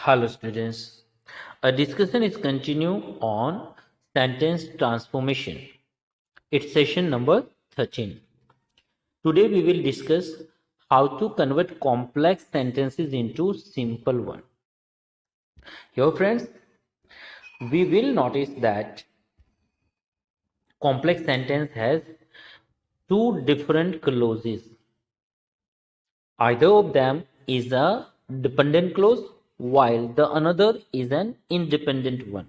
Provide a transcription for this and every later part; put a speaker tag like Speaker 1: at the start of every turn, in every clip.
Speaker 1: Hello students, a discussion is continue on sentence transformation. It's session number 13. Today we will discuss how to convert complex sentences into simple one. Here friends, we will notice that complex sentence has two different clauses. Either of them is a dependent clause while the another is an independent one.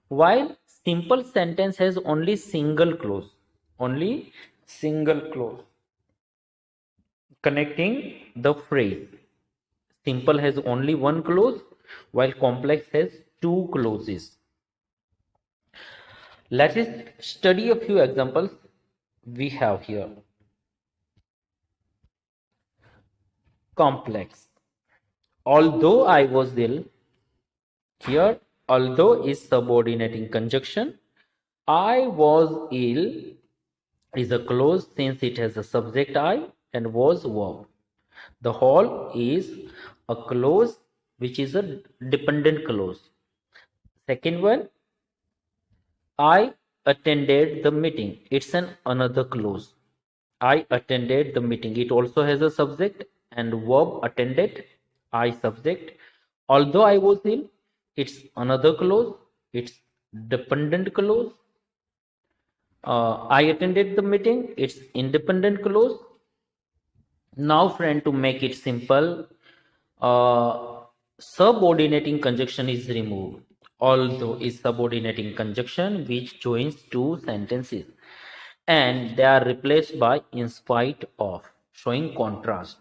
Speaker 1: While simple sentence has only single clause connecting the phrase. Simple has only one clause while complex has two clauses. Let us study a few examples we have here. Complex. Although I was ill, here although is subordinating conjunction. I was ill is a clause since it has a subject I and was verb. The whole is a clause which is a dependent clause. Second one, I attended the meeting. It's an another clause. I attended the meeting. It also has a subject and verb attended, I subject. Although I was ill, it's another clause. It's dependent clause. I attended the meeting. It's independent clause. Now, friend, to make it simple, subordinating conjunction is removed. Although is subordinating conjunction which joins two sentences, and they are replaced by in spite of, showing contrast.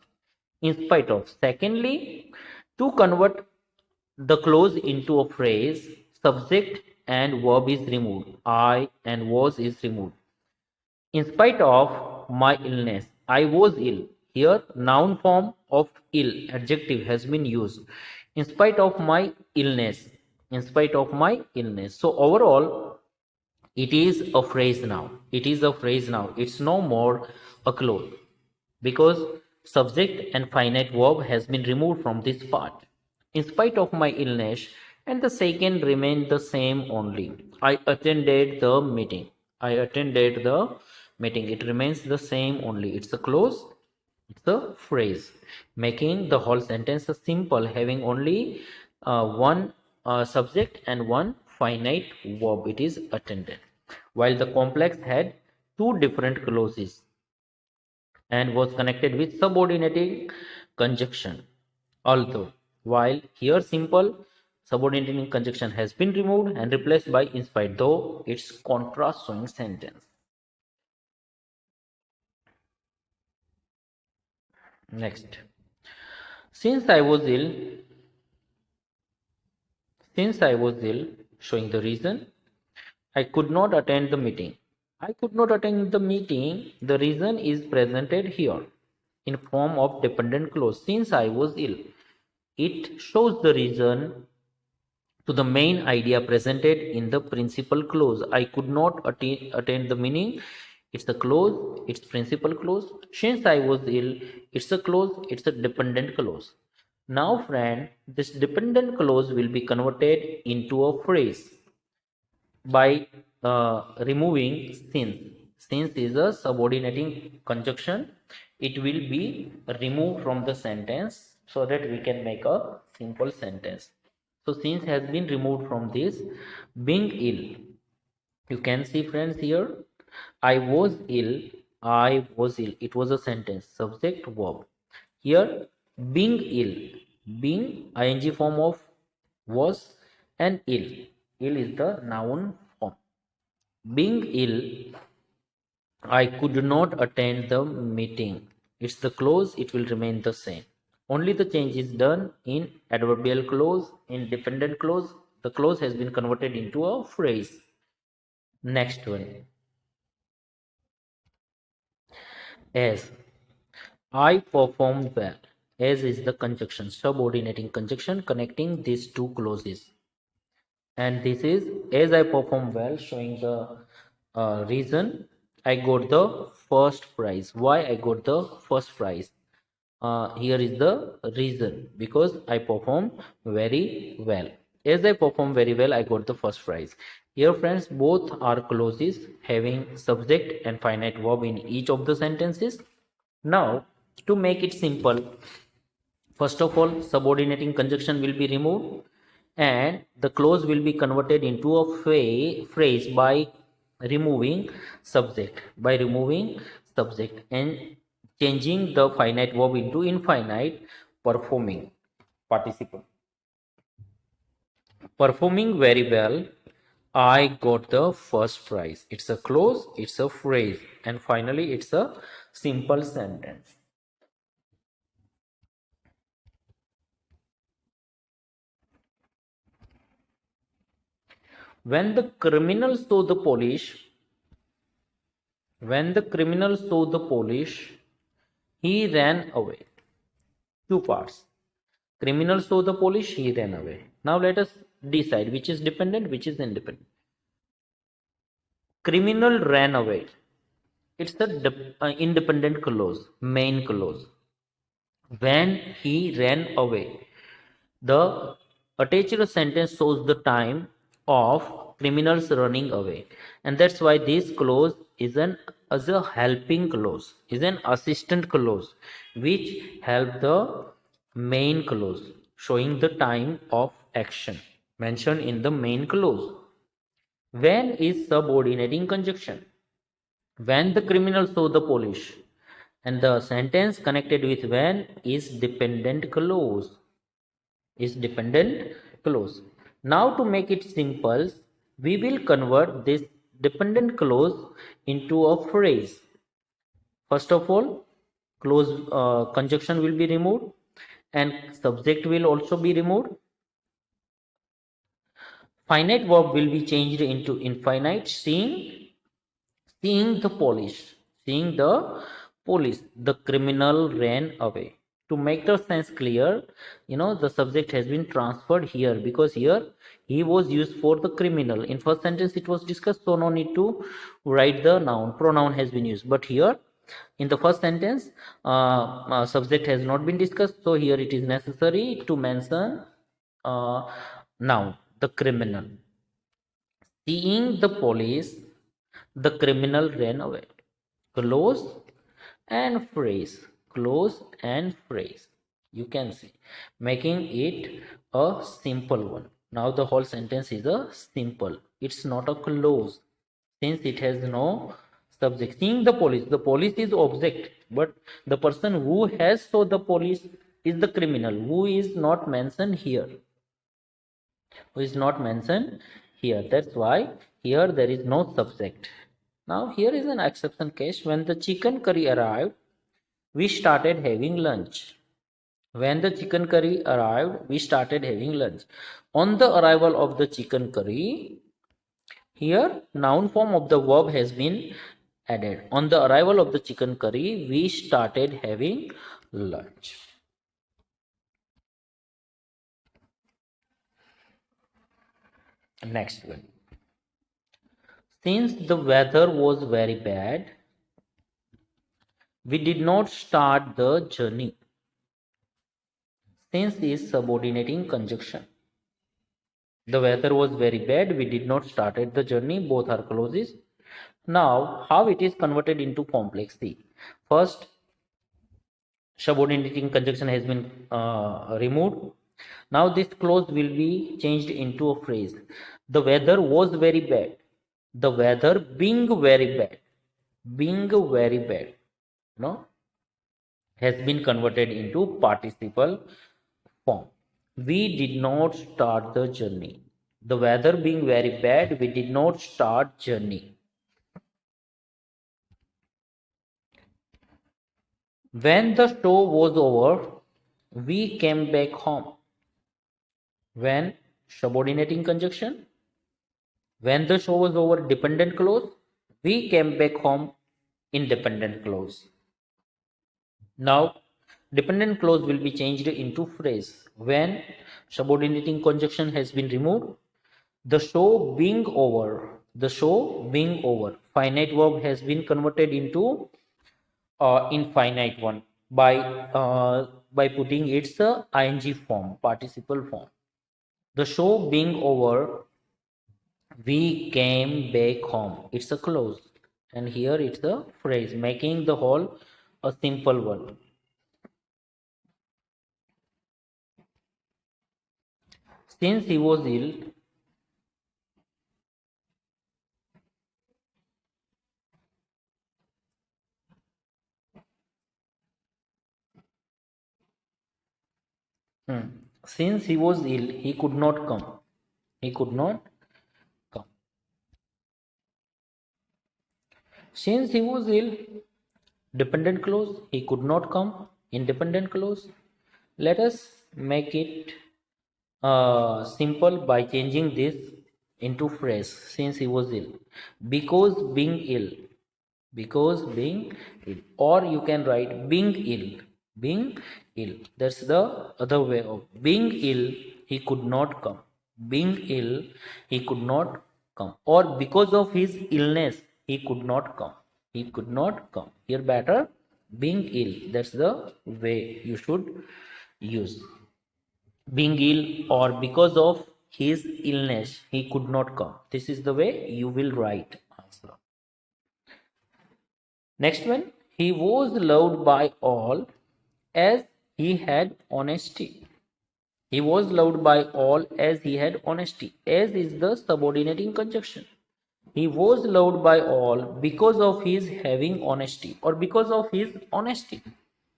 Speaker 1: In spite of. Secondly, to convert the clause into a phrase, subject and verb is removed. I and was is removed. In spite of my illness, I was ill. Here, noun form of ill, adjective has been used. In spite of my illness. In spite of my illness. So, overall, it is a phrase now. It is a phrase now. It's no more a clause because subject and finite verb has been removed from this part. In spite of my illness, and the second remained the same only. I attended the meeting. I attended the meeting. It remains the same only. It's a clause. It's a phrase, making the whole sentence a simple, having only one subject and one finite verb. It is attended. While the complex had two different clauses and was connected with subordinating conjunction. Although, while here simple subordinating conjunction has been removed and replaced by in spite, though its contrast showing sentence. Next, since I was ill, showing the reason, I could not attend the meeting. I could not attend the meeting. The reason is presented here in form of dependent clause. Since I was ill, it shows the reason to the main idea presented in the principal clause. I could not attend the meaning. It's a clause, it's principal clause. Since I was ill, it's a clause, it's a dependent clause. Now, friend, this dependent clause will be converted into a phrase by removing since. Since is a subordinating conjunction. It will be removed from the sentence so that we can make a simple sentence. So since has been removed from this. Being ill, you can see friends here, I was ill, I was ill. It was a sentence, subject, verb. Here, being ill, being ing form of was and ill. Ill is the noun form. Being ill, I could not attend the meeting. It's the clause, it will remain the same. Only the change is done in adverbial clause, in dependent clause. The clause has been converted into a phrase. Next one. As. I performed well. As is the conjunction, subordinating conjunction connecting these two clauses. And this is as I perform well, showing the reason I got the first prize. Why I got the first prize? Here is the reason, because I perform very well. As I perform very well, I got the first prize. Here, friends, both are clauses having subject and finite verb in each of the sentences. Now, to make it simple, first of all, subordinating conjunction will be removed and the clause will be converted into a phrase by removing subject and changing the finite verb into infinite, performing participle. Performing very well, I got the first prize. It's a clause, it's a phrase, and finally it's a simple sentence. When the criminal saw the police, he ran away. Two parts. Criminal saw the police, he ran away. Now let us decide which is dependent, which is independent. Criminal ran away. It's the independent clause, main clause. When he ran away, the attached sentence shows the time of criminals running away, and that's why this clause is an as a helping clause, is an assistant clause, which help the main clause, showing the time of action mentioned in the main clause. When is subordinating conjunction? When the criminal saw the police, and the sentence connected with when is dependent clause. Now to make it simple, we will convert this dependent clause into a phrase. First of all, clause conjunction will be removed and subject will also be removed. Finite verb will be changed into infinite, seeing the police, the criminal ran away. To make the sense clear, the subject has been transferred here, because here he was used for the criminal. In first sentence it was discussed, so no need to write the noun, pronoun has been used. But here in the first sentence, subject has not been discussed, so here it is necessary to mention noun, the criminal. Seeing the police, the criminal ran away. Close and phrase. Close and phrase. You can see, making it a simple one. Now the whole sentence is a simple. It's not a clause, since it has no subject. Seeing the police is object, but the person who has saw the police is the criminal, who is not mentioned here. That's why here there is no subject. Now here is an exception case. When the chicken curry arrived, we started having lunch. When the chicken curry arrived, we started having lunch. On the arrival of the chicken curry, here noun form of the verb has been added. On the arrival of the chicken curry, we started having lunch. Next one. Since the weather was very bad, we did not start the journey. Since is subordinating conjunction. The weather was very bad, we did not started the journey. Both are clauses. Now, how it is converted into complex? See, first, subordinating conjunction has been removed. Now this clause will be changed into a phrase. The weather was very bad. The weather being very bad, no, has been converted into participle form. We did not start the journey. The weather being very bad, we did not start journey. When the show was over, we came back home. When subordinating conjunction. When the show was over, dependent clause. We came back home, independent clause. Now, dependent clause will be changed into phrase. When subordinating conjunction has been removed, the show being over, finite verb has been converted into infinite one by putting its ing form, participle form. The show being over, we came back home. It's a clause, and here it's a phrase, making the whole a simple one. Since he was ill, since he was ill, he could not come. He could not come. Since he was ill, dependent clause, he could not come. Independent clause. Let us make it simple by changing this into phrase. Since he was ill, because being ill, because being ill, or you can write being ill. That's the other way of being ill. He could not come. Being ill, he could not come, or because of his illness, he could not come. He could not come. Here better being ill. That's the way you should use. Being ill or because of his illness, he could not come. This is the way you will write answer. Next one, he was loved by all as he had honesty. He was loved by all as he had honesty. As is the subordinating conjunction. He was loved by all because of his having honesty, or because of his honesty.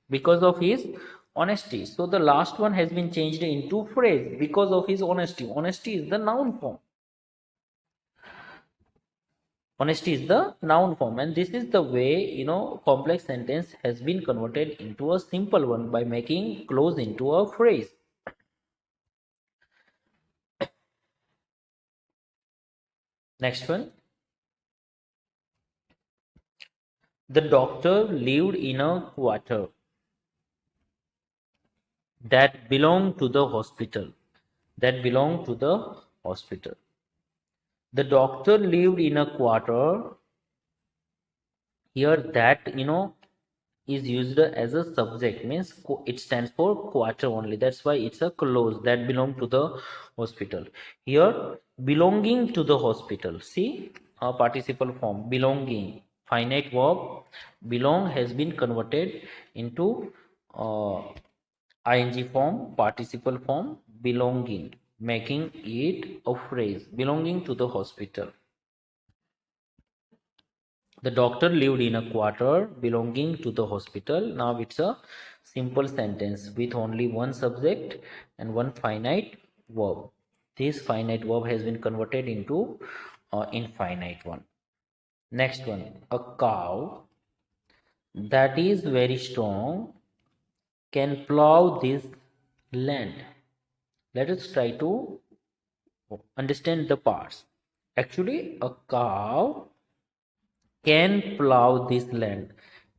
Speaker 1: Because of his honesty. So the last one has been changed into phrase, because of his honesty. Honesty is the noun form. Honesty is the noun form, and this is the way complex sentence has been converted into a simple one by making clause into a phrase. Next one, the doctor lived in a quarter that belonged to the hospital. That belonged to the hospital. The doctor lived in a quarter. Here that is used as a subject, means it stands for quarter only. That's why it's a clause that belong to the hospital. Here belonging to the hospital. See, a participle form, belonging, finite verb belong has been converted into ing form, participle form, belonging, making it a phrase, belonging to the hospital. The doctor lived in a quarter belonging to the hospital. Now it's a simple sentence with only one subject and one finite verb. This finite verb has been converted into infinite one. Next one, a cow that is very strong can plow this land. Let us try to understand the parts. Actually, a cow can plow this land.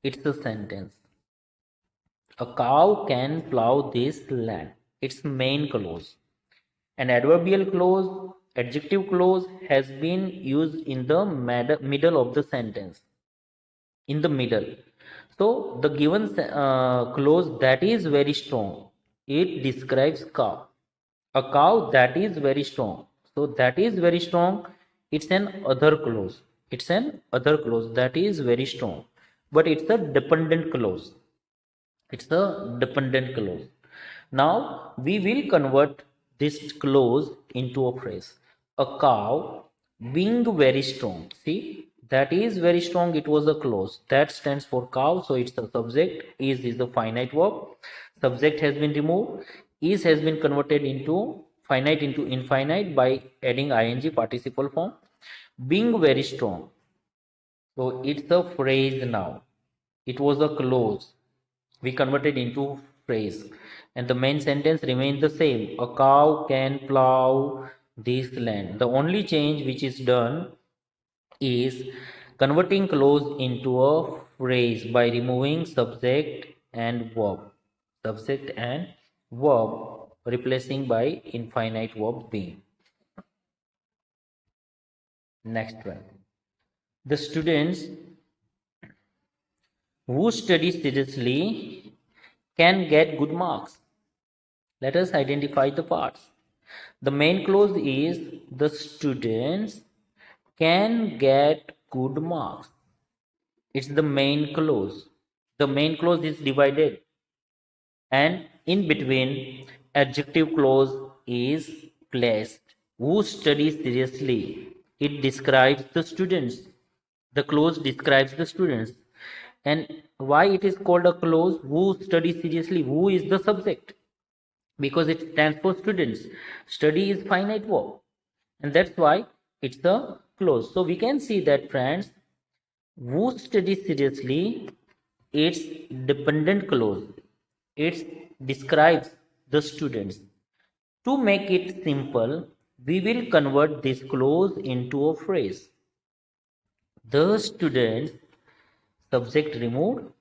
Speaker 1: It's a sentence. A cow can plow this land. Its main clause. An adverbial clause, adjective clause has been used in the middle of the sentence. In the middle. So the given clause that is very strong, it describes cow. A cow that is very strong. So that is very strong. It's an other clause. It's an other clause that is very strong. But it's a dependent clause. It's a dependent clause. Now we will convert this clause into a phrase. A cow being very strong. See, that is very strong. It was a clause that stands for cow. So it's the subject. Is the finite verb. Subject has been removed. Is has been converted into finite into infinite by adding ing participle form. Being very strong. So it's a phrase now. It was a clause. We converted into phrase. And the main sentence remains the same. A cow can plow this land. The only change which is done is converting clause into a phrase by removing subject and verb. Subject and verb replacing by infinite verb being. Next one. The students who study seriously can get good marks. Let us identify the parts. The main clause is the students can get good marks. It's the main clause. The main clause is divided, and in between adjective clause is placed. Who study seriously? It describes the students. The clause describes the students. And why it is called a clause? Who study seriously? Who is the subject? Because it stands for students. Study is finite verb, and that's why it's a clause. So we can see that, friends, who study seriously, it's dependent clause. It describes the students. To make it simple, we will convert this clause into a phrase. The students, subject removed,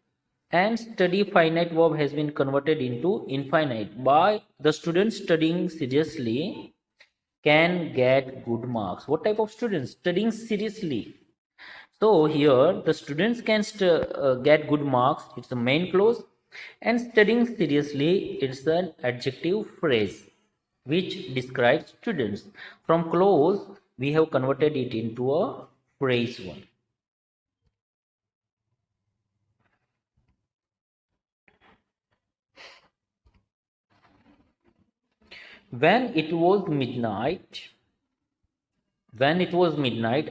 Speaker 1: and study finite verb has been converted into infinite. By the students studying seriously can get good marks. What type of students? Studying seriously. So here the students can get good marks. It's the main clause. And studying seriously, it's an adjective phrase which describes students. From clause, we have converted it into a phrase one. When it was midnight,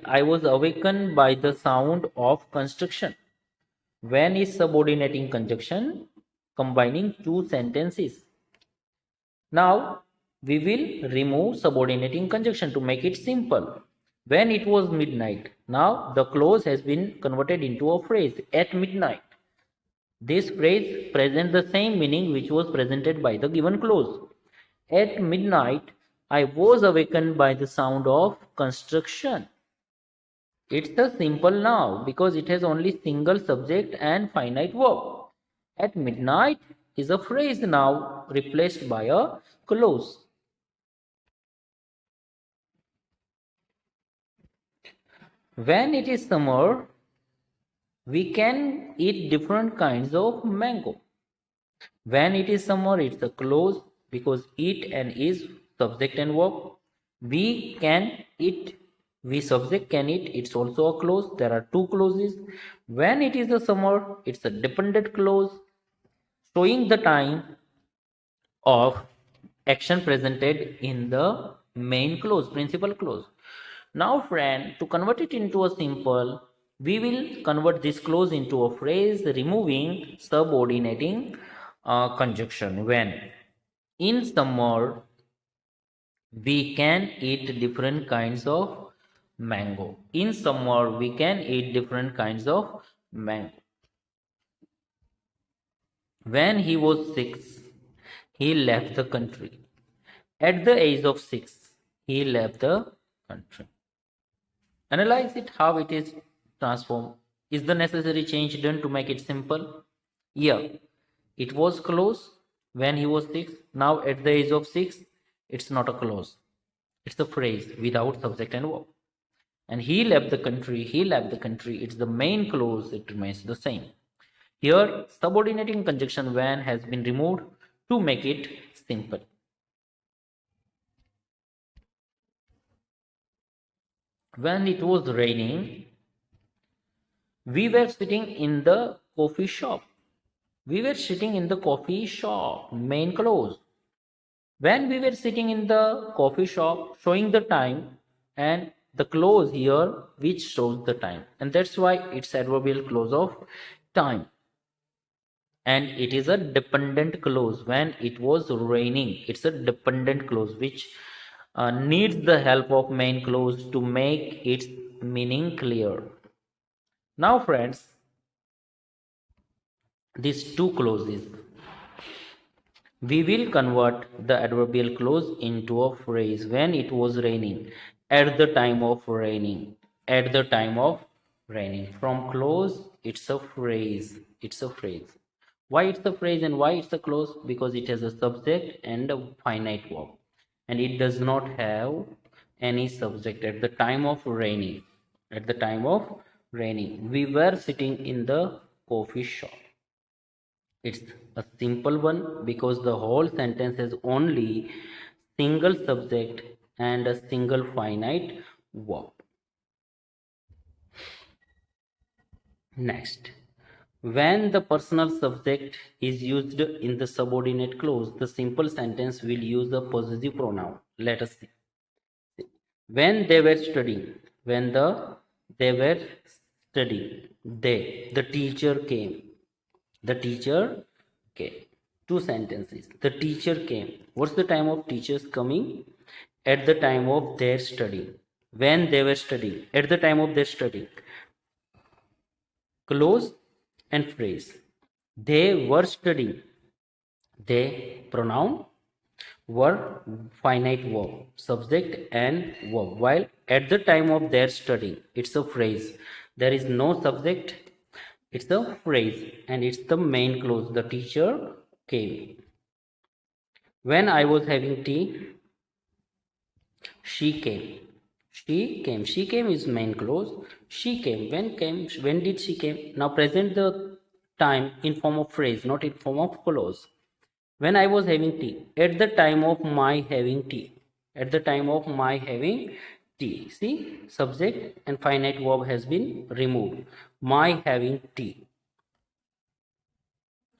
Speaker 1: I was awakened by the sound of construction. When is subordinating conjunction combining two sentences. Now we will remove subordinating conjunction to make it simple. When it was midnight. Now the clause has been converted into a phrase at midnight. This phrase presents the same meaning which was presented by the given clause. At midnight, I was awakened by the sound of construction. It's a simple now because it has only single subject and finite verb. At midnight is a phrase now replaced by a clause. When it is summer, we can eat different kinds of mango. When it is summer, it's a clause because eat and is subject and verb. We can eat, we subject can eat, it's also a clause. There are two clauses. When it is the summer, it's a dependent clause showing the time of action presented in the main clause, principal clause. Now, friend, to convert it into a simple, we will convert this clause into a phrase removing subordinating conjunction. When in summer we can eat different kinds of mango. In summer we can eat different kinds of mango. When he was 6, he left the country. At the age of 6, he left the country. Analyze it how it is transformed. Is the necessary change done to make it simple? Yeah. It was close when he was 6. Now at the age of 6, it's not a clause. It's a phrase without subject and verb. And he left the country, it's the main clause, it remains the same. Here, subordinating conjunction when has been removed to make it simple. When it was raining, we were sitting in the coffee shop. We were sitting in the coffee shop, main clause. When we were sitting in the coffee shop, showing the time, and the clause here which shows the time, and that's why it's adverbial clause of time. and it is a dependent clause. When it was raining, it's a dependent clause which needs the help of main clause to make its meaning clear. Now friends, these two clauses, we will convert the adverbial clause into a phrase. When it was raining, at the time of raining, at the time of raining. From clause, it's a phrase. It's a phrase. Why it's a phrase and why it's a clause? Because it has a subject and a finite verb. And it does not have any subject at the time of raining. At the time of raining, we were sitting in the coffee shop. It's a simple one because the whole sentence has only single subject and a single finite verb. Next, when the personal subject is used in the subordinate clause, the simple sentence will use a possessive pronoun. Let us see. When they were studying, when they were studying, the teacher came. The teacher came. Two sentences. The teacher came. What's the time of teachers coming? At the time of their studying. When they were studying. At the time of their studying. Clause and phrase. They were studying. They pronoun were finite verb, subject and verb. While at the time of their studying, it's a phrase. There is no subject. It's a phrase and it's the main clause. The teacher came. When I was having tea, she came. She came. She came is main clause. She came. When came? When did she came? Now present the time in form of phrase, not in form of clause. When I was having tea. At the time of my having tea. At the time of my having tea. See, subject and finite verb has been removed. My having tea.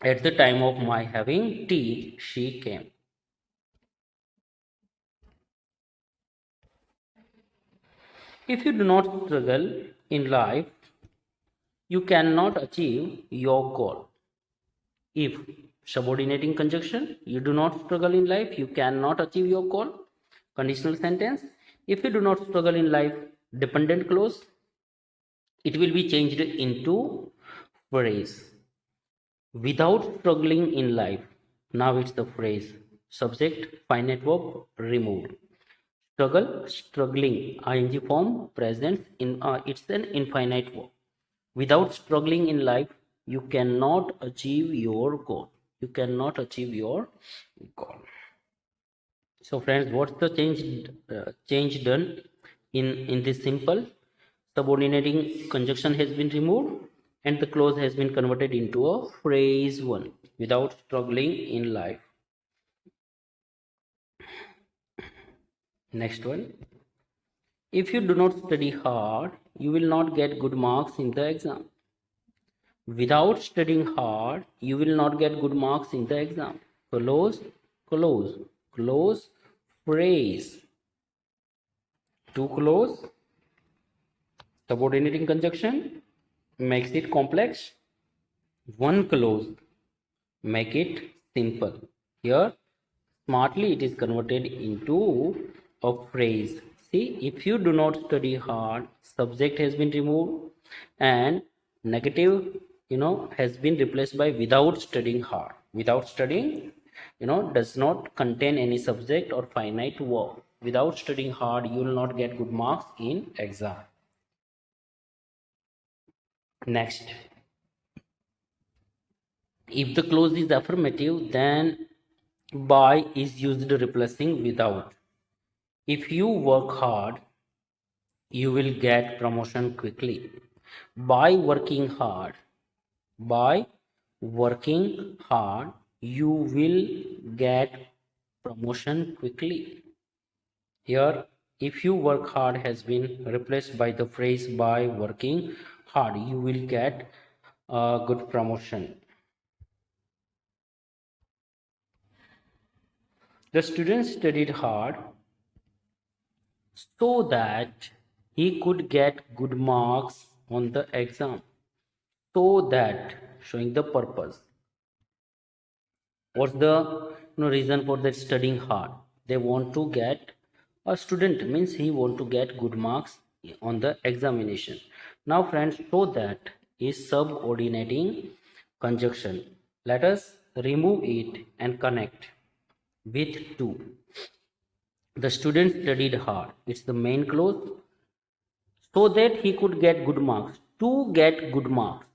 Speaker 1: At the time of my having tea, she came. If you do not struggle in life, you cannot achieve your goal. If subordinating conjunction, you do not struggle in life, you cannot achieve your goal. Conditional sentence, if you do not struggle in life, dependent clause, it will be changed into phrase. Without struggling in life, now it's the phrase. Subject, finite verb, removed. Struggle, struggling, ing form, present, it's an infinite verb. Without struggling in life, you cannot achieve your goal. You cannot achieve your goal. So friends, what's the change done in this simple? Subordinating conjunction has been removed and the clause has been converted into a phrase one. Without struggling in life. Next one. If you do not study hard, you will not get good marks in the exam. Without studying hard, you will not get good marks in the exam. Close, close, close phrase. Two close, subordinating conjunction makes it complex. One close, make it simple. Here, smartly it is converted into a phrase. See, if you do not study hard, subject has been removed and negative, has been replaced by without studying hard. Without studying, does not contain any subject or finite verb. Without studying hard, you will not get good marks in exam. Next, if the clause is affirmative, then by is used replacing without. If you work hard, you will get promotion quickly. By working hard, by working hard, you will get promotion quickly. Here, if you work hard has been replaced by the phrase by working hard, you will get a good promotion. The student studied hard so that he could get good marks on the exam. So that, showing the purpose.
Speaker 2: What's the reason for that studying hard? They want to get, a student means he want to get good marks on the examination. Now friends, so that is subordinating conjunction. Let us remove it and connect with to. The student studied hard, it's the main clause, so that he could get good marks. To get good marks,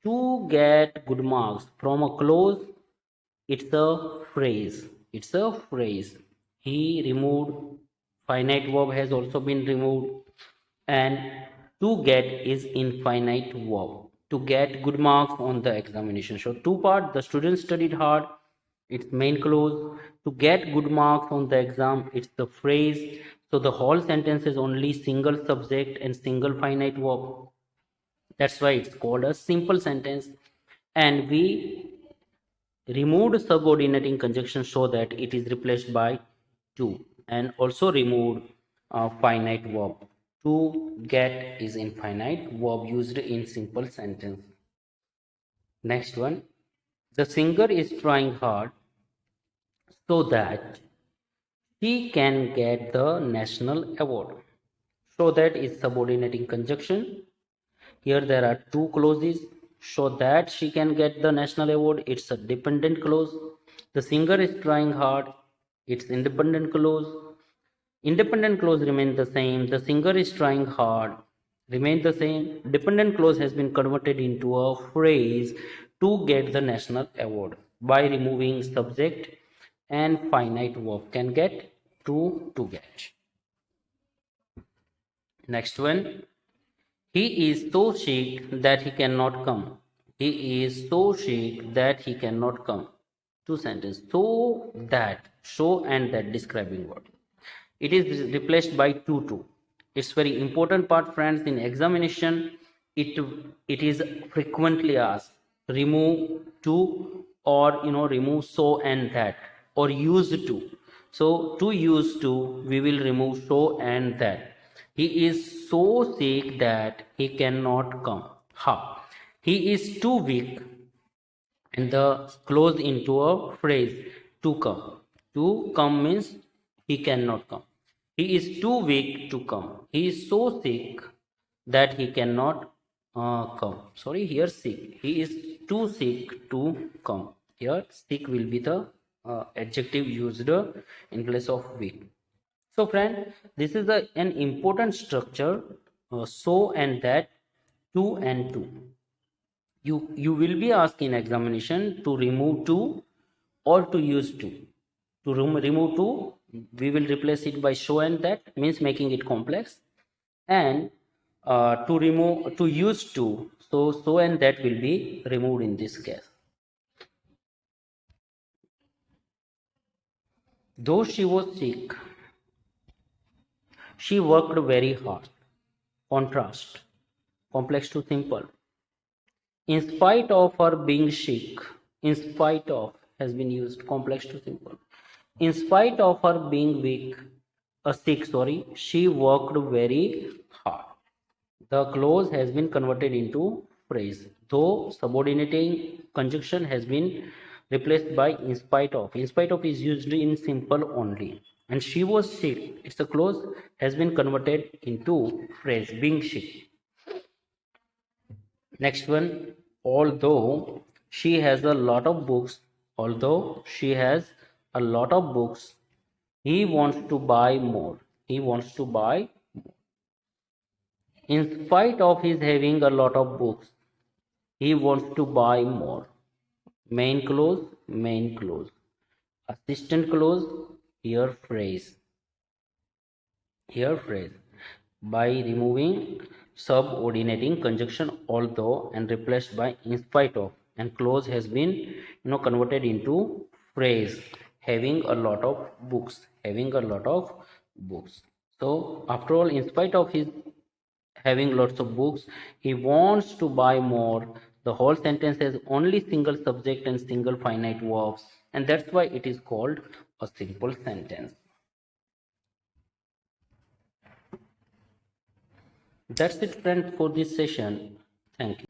Speaker 2: to get good marks from a clause, it's a phrase. It's a phrase. He removed, finite verb has also been removed, and to get is infinite verb. To get good marks on the examination. So two part, the student studied hard, it's main clause. To get good marks on the exam, it's the phrase. So the whole sentence is only single subject and single finite verb. That's why it's called a simple sentence. And we removed subordinating conjunction so that it is replaced by to, and also removed finite verb. To get is infinite verb used in simple sentence. Next one, the singer is trying hard so that he can get the national award. So that is subordinating conjunction. Here there are two clauses. So that she can get the national award, it's a dependent clause. The singer is trying hard, it's independent clause. Independent clause remain the same. The singer is trying hard remain the same. Dependent clause has been converted into a phrase, to get the national award, by removing subject and finite verb. Can get to get. Next one, he is so sick that he cannot come. He is so sick that he cannot come. Two sentences. So that, so and that describing word. It is replaced by to. It's very important part, friends. In examination, it is frequently asked. Remove to, or remove so and that, or use to. So to use to, we will remove so and that. He is so sick that he cannot come. How? He is too weak, and the close into a phrase, to come. To come means he cannot come. He is too weak to come. He is so sick that he cannot come. Sorry, here sick, he is too sick to come. Here sick will be the adjective used in place of weak. So friend, this is an important structure, so and that, to and to. You will be asked in examination to remove to or to use to remove to, we will replace it by so and that, means making it complex. And to remove, to use to, so and that will be removed in this case. Though she was sick, she worked very hard. Contrast, complex to simple. In spite of her being sick, in spite of has been used, complex to simple. In spite of her being weak, sick, sorry, she worked very hard. The clause has been converted into phrase, though subordinating conjunction has been replaced by in spite of. In spite of is usually in simple only. And she was sick, it's a clause has been converted into phrase, being sick. Next one, although she has a lot of books, although she has a lot of books, he wants to buy more. He wants to buy. In spite of his having a lot of books, he wants to buy more. Main clause, main clause. Assistant clause, here phrase. Here phrase. By removing subordinating conjunction although and replaced by in spite of, and clause has been converted into phrase, having a lot of books, having a lot of books. So after all, in spite of his having lots of books, he wants to buy more. The whole sentence has only single subject and single finite verbs, and that's why it is called a simple sentence. That's it, friends, for this session. Thank you.